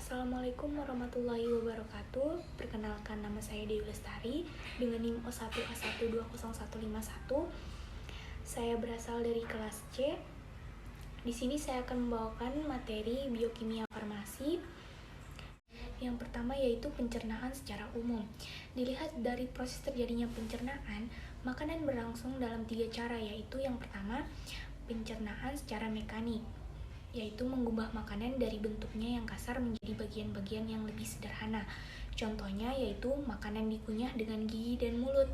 Assalamualaikum warahmatullahi wabarakatuh. Perkenalkan, nama saya Dewi Lestari dengan NIM O1A1201151. Saya berasal dari kelas C. Di sini saya akan membawakan materi biokimia farmasi. Yang pertama yaitu pencernaan secara umum. Dilihat dari proses terjadinya pencernaan, makanan berlangsung dalam 3 cara, yaitu yang pertama, pencernaan secara mekanik, yaitu mengubah makanan dari bentuknya yang kasar menjadi bagian-bagian yang lebih sederhana. Contohnya yaitu makanan dikunyah dengan gigi dan mulut.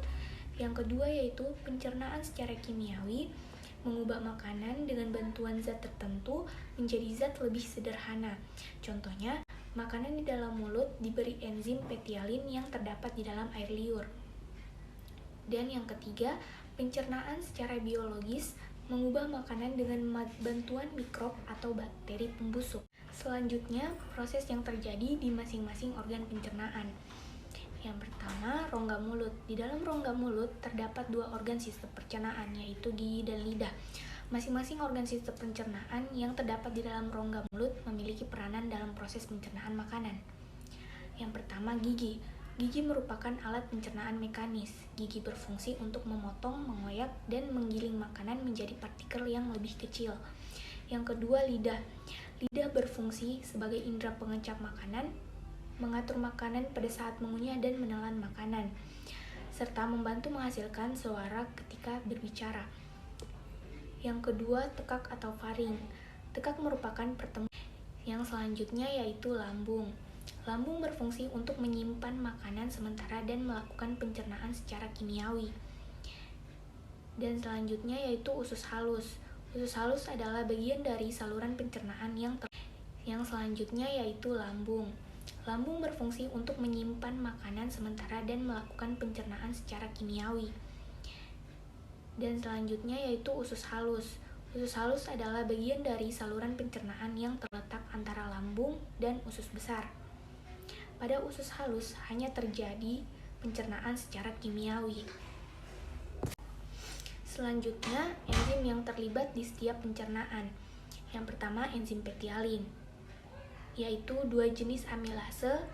Yang kedua yaitu pencernaan secara kimiawi, mengubah makanan dengan bantuan zat tertentu menjadi zat lebih sederhana. Contohnya, makanan di dalam mulut diberi enzim petialin yang terdapat di dalam air liur. Dan yang ketiga, pencernaan secara biologis, mengubah makanan dengan bantuan mikrob atau bakteri pembusuk. Selanjutnya, proses yang terjadi di masing-masing organ pencernaan. Yang pertama, rongga mulut. Di dalam rongga mulut terdapat 2 organ sistem pencernaan, yaitu gigi dan lidah. Masing-masing organ sistem pencernaan yang terdapat di dalam rongga mulut memiliki peranan dalam proses pencernaan makanan. Yang pertama, gigi. Gigi merupakan alat pencernaan mekanis. Gigi berfungsi untuk memotong, mengoyak, dan menggiling makanan menjadi partikel yang lebih kecil. Yang kedua, lidah. Lidah berfungsi sebagai indera pengecap makanan, mengatur makanan pada saat mengunyah dan menelan makanan, serta membantu menghasilkan suara ketika berbicara. Yang kedua, tekak atau faring. Tekak merupakan pertemuan. Yang selanjutnya yaitu lambung. Lambung berfungsi untuk menyimpan makanan sementara dan melakukan pencernaan secara kimiawi. Dan selanjutnya yaitu usus halus. Usus halus adalah bagian dari saluran pencernaan yang selanjutnya yaitu lambung. Lambung berfungsi untuk menyimpan makanan sementara dan melakukan pencernaan secara kimiawi. Dan selanjutnya yaitu usus halus. Usus halus adalah bagian dari saluran pencernaan yang terletak antara lambung dan usus besar. Pada usus halus hanya terjadi pencernaan secara kimiawi. Selanjutnya, enzim yang terlibat di setiap pencernaan. Yang pertama, enzim petialin, yaitu 2 jenis amilase.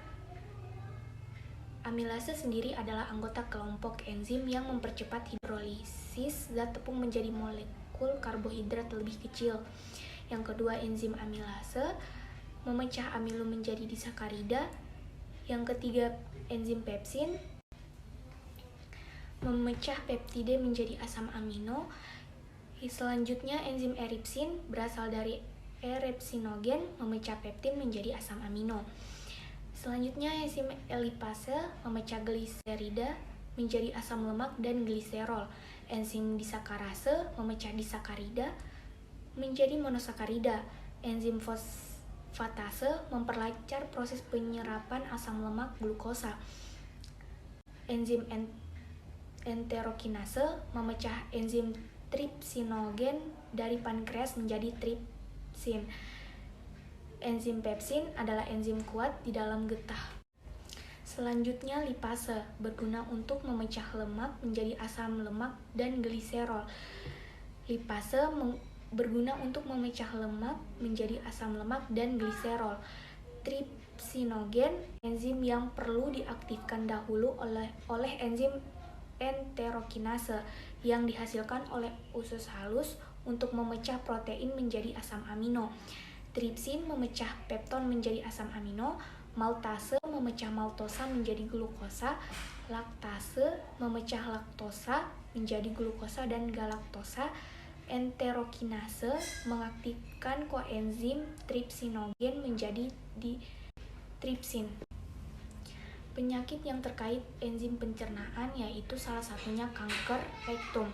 Amilase sendiri adalah anggota kelompok enzim yang mempercepat hidrolisis zat tepung menjadi molekul karbohidrat lebih kecil. Yang kedua, enzim amilase memecah amilo menjadi disakarida. Yang ketiga, enzim pepsin memecah peptida menjadi asam amino. Selanjutnya, enzim eripsin berasal dari erepsinogen memecah peptin menjadi asam amino. Selanjutnya, enzim elipase memecah gliserida menjadi asam lemak dan gliserol. Enzim disakarase memecah disakarida menjadi monosakarida. Enzim fosfatase memperlancar proses penyerapan asam lemak glukosa. Enzim enterokinase memecah enzim tripsinogen dari pankreas menjadi tripsin. Enzim pepsin adalah enzim kuat di dalam getah. Selanjutnya, lipase berguna untuk memecah lemak menjadi asam lemak dan gliserol. Lipase berguna untuk memecah lemak menjadi asam lemak dan gliserol. Tripsinogen, enzim yang perlu diaktifkan dahulu oleh enzim enterokinase yang dihasilkan oleh usus halus untuk memecah protein menjadi asam amino. Tripsin memecah pepton menjadi asam amino. Maltase memecah maltosa menjadi glukosa. Laktase memecah laktosa menjadi glukosa dan galaktosa. Enterokinase mengaktifkan koenzim tripsinogen menjadi tripsin. Penyakit yang terkait enzim pencernaan yaitu salah satunya kanker rektum.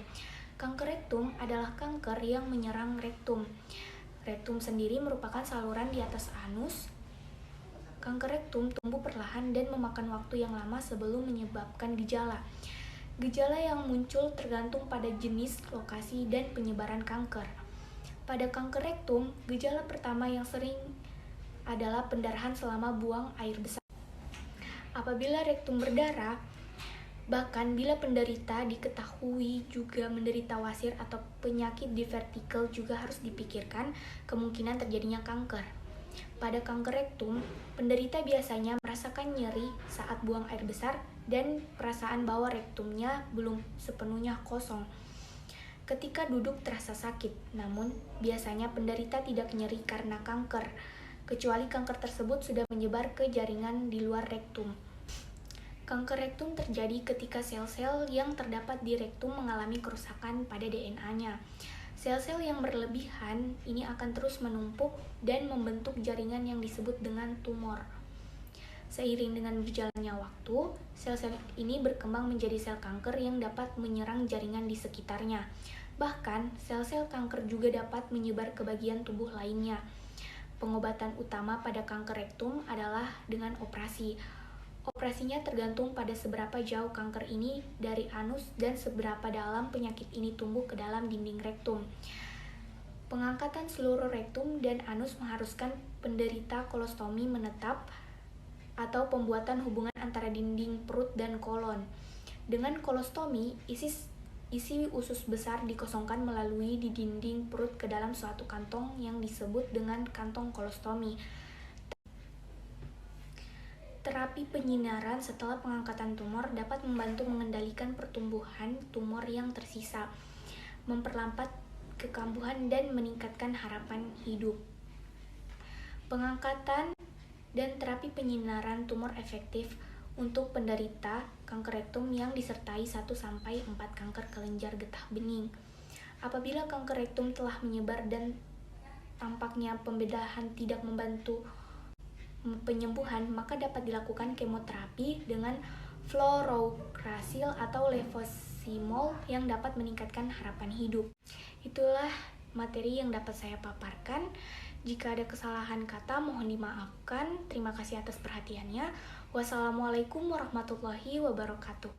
Kanker rektum adalah kanker yang menyerang rektum. Rektum sendiri merupakan saluran di atas anus. Kanker rektum tumbuh perlahan dan memakan waktu yang lama sebelum menyebabkan gejala. Gejala yang muncul tergantung pada jenis, lokasi, dan penyebaran kanker. Pada kanker rektum, gejala pertama yang sering adalah pendarahan selama buang air besar. Apabila rektum berdarah, bahkan bila penderita diketahui juga menderita wasir atau penyakit divertikel, juga harus dipikirkan kemungkinan terjadinya kanker. Pada kanker rektum, penderita biasanya merasakan nyeri saat buang air besar dan perasaan bahwa rektumnya belum sepenuhnya kosong. Ketika duduk terasa sakit, namun biasanya penderita tidak nyeri karena kanker, kecuali kanker tersebut sudah menyebar ke jaringan di luar rektum. Kanker rektum terjadi ketika sel-sel yang terdapat di rektum mengalami kerusakan pada DNA-nya. Sel-sel yang berlebihan ini akan terus menumpuk dan membentuk jaringan yang disebut dengan tumor. Seiring dengan berjalannya waktu, sel-sel ini berkembang menjadi sel kanker yang dapat menyerang jaringan di sekitarnya. Bahkan, sel-sel kanker juga dapat menyebar ke bagian tubuh lainnya. Pengobatan utama pada kanker rektum adalah dengan operasi. Operasinya tergantung pada seberapa jauh kanker ini dari anus dan seberapa dalam penyakit ini tumbuh ke dalam dinding rektum. Pengangkatan seluruh rektum dan anus mengharuskan penderita kolostomi menetap atau pembuatan hubungan antara dinding perut dan kolon. Dengan kolostomi, isi usus besar dikosongkan melalui di dinding perut ke dalam suatu kantong yang disebut dengan kantong kolostomi. Terapi penyinaran setelah pengangkatan tumor dapat membantu mengendalikan pertumbuhan tumor yang tersisa, memperlambat kekambuhan dan meningkatkan harapan hidup. Pengangkatan dan terapi penyinaran tumor efektif untuk penderita kanker rektum yang disertai 1-4 kanker kelenjar getah bening. Apabila kanker rektum telah menyebar dan tampaknya pembedahan tidak membantu penyembuhan, maka dapat dilakukan kemoterapi dengan fluorouracil atau levosimol yang dapat meningkatkan harapan hidup. Itulah materi yang dapat saya paparkan. Jika ada kesalahan kata, mohon dimaafkan. Terima kasih atas perhatiannya. Wassalamualaikum warahmatullahi wabarakatuh.